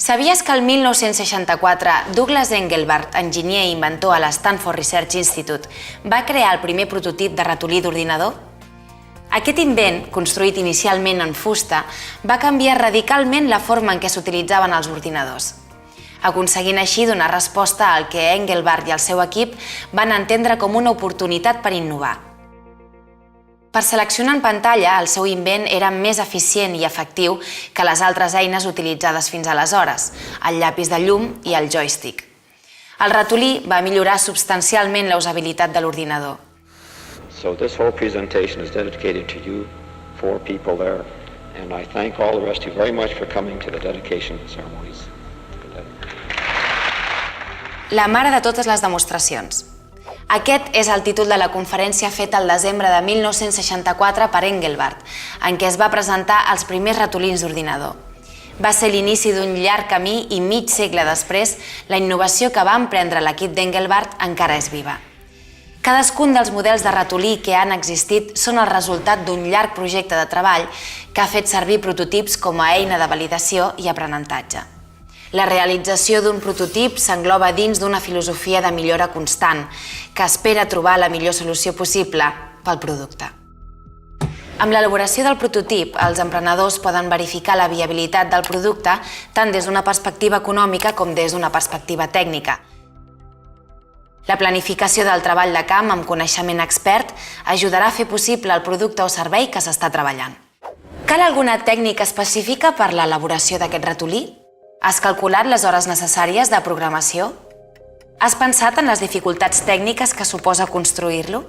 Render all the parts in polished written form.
Sabies que el 1964 Douglas Engelbart, enginyer i inventor a l'Stanford Research Institute, va crear el primer prototip de ratolí d'ordinador? Aquest invent, construït inicialment en fusta, va canviar radicalment la forma en què s'utilitzaven els ordinadors, aconseguint així donar resposta al que Engelbart i el seu equip van entendre com una oportunitat per innovar. Per seleccionar en pantalla, el seu invent era més eficient i efectiu que les altres eines utilitzades fins aleshores, el llapis de llum i el joystick. El ratolí va millorar substancialment la usabilitat de l'ordinador. So this whole presentation is dedicated to you, 4 people there, and I thank all the rest of you very much for coming to the dedication ceremonies. La mare de totes les demostracions. Aquest és el títol de la conferència feta al desembre de 1964 per Engelbart, en què es va presentar els primers ratolins d'ordinador. Va ser l'inici d'un llarg camí i mig segle després, la innovació que va emprendre l'equip d'Engelbart encara és viva. Cadascun dels models de ratolí que han existit són el resultat d'un llarg projecte de treball que ha fet servir prototips com a eina de validació i aprenentatge. La realització d'un prototip s'engloba dins d'una filosofia de millora constant, que espera trobar la millor solució possible pel producte. Amb l'elaboració del prototip, els emprenedors poden verificar la viabilitat del producte tant des d'una perspectiva econòmica com des d'una perspectiva tècnica. La planificació del treball de camp amb coneixement expert ajudarà a fer possible el producte o servei que s'està treballant. Cal alguna tècnica específica per l'elaboració d'aquest ratolí? Has calculat les hores necessàries de programació? Has pensat en les dificultats tècniques que suposa construir-lo?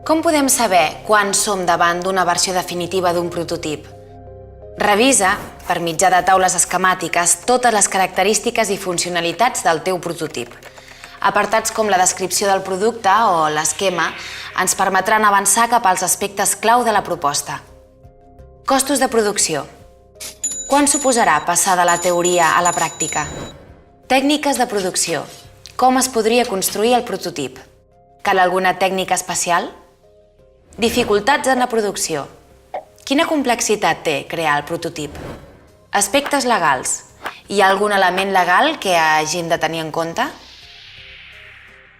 Com podem saber quan som davant d'una versió definitiva d'un prototip? Revisa, per mitjà de taules esquemàtiques, totes les característiques i funcionalitats del teu prototip. Apartats com la descripció del producte o l'esquema ens permetran avançar cap als aspectes clau de la proposta. Costos de producció. Quan suposarà passar de la teoria a la pràctica? Tècniques de producció. Com es podria construir el prototip? Cal alguna tècnica especial? Dificultats en la producció. Quina complexitat té crear el prototip? Aspectes legals. Hi ha algun element legal que hagin de tenir en compte?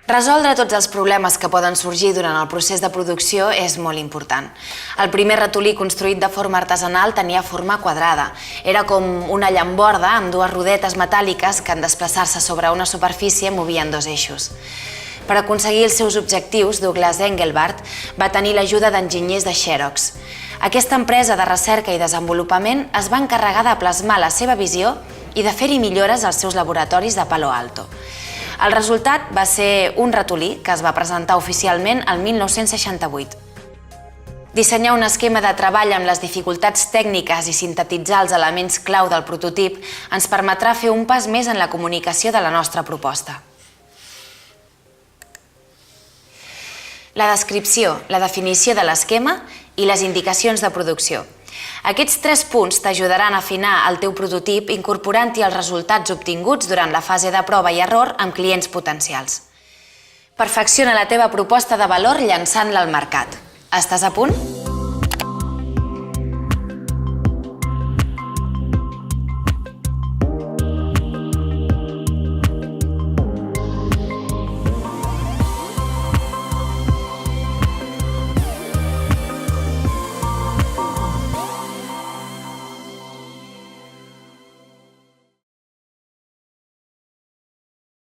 Resoldre tots els problemes que poden sorgir durant el procés de producció és molt important. El primer ratolí construït de forma artesanal tenia forma quadrada. Era com una llamborda amb 2 rodetes metàl·liques que en desplaçar-se sobre una superfície movien 2 eixos. Per aconseguir els seus objectius, Douglas Engelbart va tenir l'ajuda d'enginyers de Xerox. Aquesta empresa de recerca i desenvolupament es va encarregar de plasmar la seva visió i de fer-hi millores als seus laboratoris de Palo Alto. El resultat va ser un ratolí que es va presentar oficialment el 1968. Dissenyar un esquema de treball amb les dificultats tècniques i sintetitzar els elements clau del prototip ens permetrà fer un pas més en la comunicació de la nostra proposta. La descripció, la definició de l'esquema i les indicacions de producció. Aquests 3 punts t'ajudaran a afinar el teu prototip incorporant-hi els resultats obtinguts durant la fase de prova i error amb clients potencials. Perfecciona la teva proposta de valor llançant-la al mercat. Estàs a punt?